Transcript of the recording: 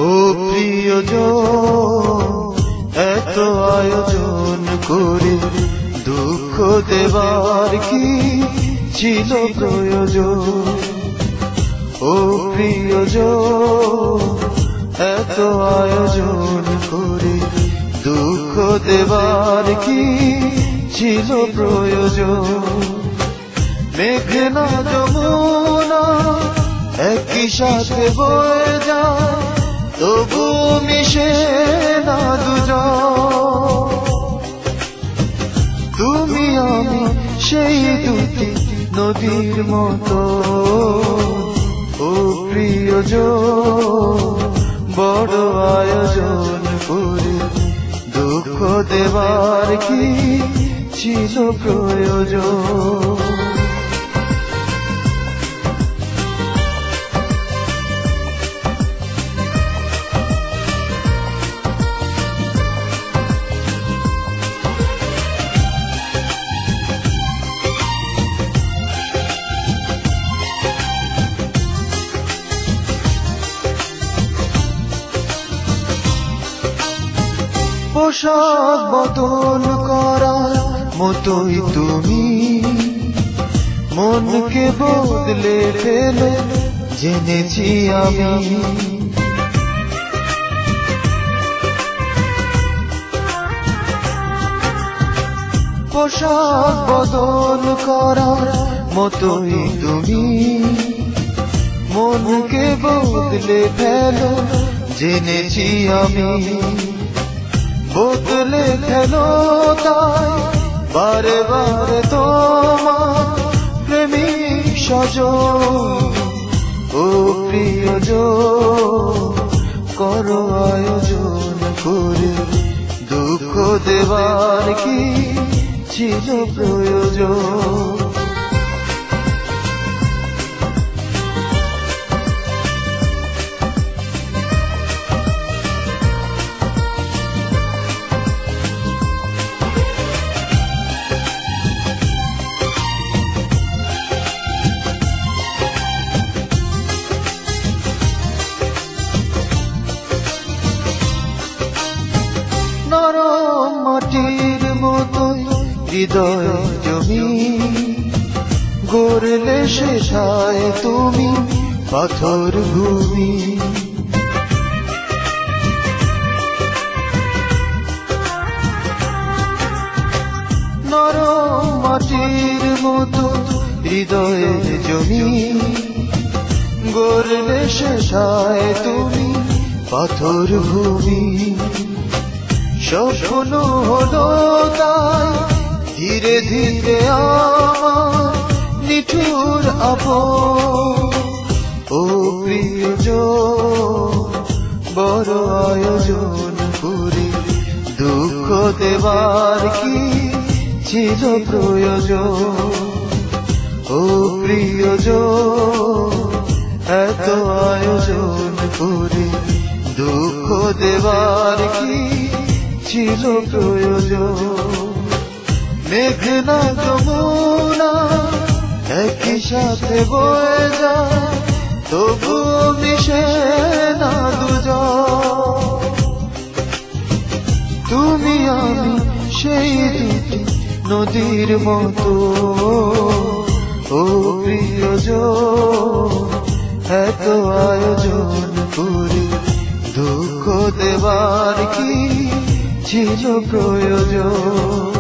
ও প্রিয়জন, এত আয়োজন করে দুঃখ দেবার কি ছিল প্রয়োজন? ও প্রিয়জন, এত আয়োজন করে দুঃখ দেবার কি ছিল প্রয়োজন? মেঘনা যমুনা একই সাথে বয়ে যায়, তবু মিশে না দুজন। তুমি আমি সেই দুটি নদীর মতো। ও প্রিয়জন, বড় আয়োজন করে দুঃখ দেবার কি ছিল প্রয়োজন? পোশাক বদল করার মতোই তুমি মনকে বদলে ফেলে জেনেছি আমি। পোশাক বদল করার মতোই তুমি মনকে বদলে ফেলে জেনেছি আমি। বদলে ফেলো তাই বারে বারে তোমার প্রেমিক সজন। ও প্রিয়জন, করো আয়োজন করে দুঃখ দেবার কি ছিল প্রয়োজন? নরম মাটির মতোই হৃদয় জমি গড়লে শেষায় তুমি পাথর ভূমি। নরম মাটির মতো হৃদয়ের জমি গড়লে শেষায় তুমি পাথর ভূমি। স্বপ্ন হলো তাই ধীরে ধীরে আমার নিঠুর আপন। ও প্রিয়জন, বড় আয়োজন করে দুঃখ দেবার কি ছিল প্রয়োজন? ও প্রিয়জন, এত আয়োজন করে দুঃখ দেবার কি ছিল প্রয়োজন? মেঘনা যমুনা একই সাথে বয়ে যায়, তবু মিশে না দুজন। তুমি আমি সেই দুটি নদীর মতো। ও প্রিয়জন, এত আয়োজন করে দুঃখ দেবার কি ছিল প্রয়োজন?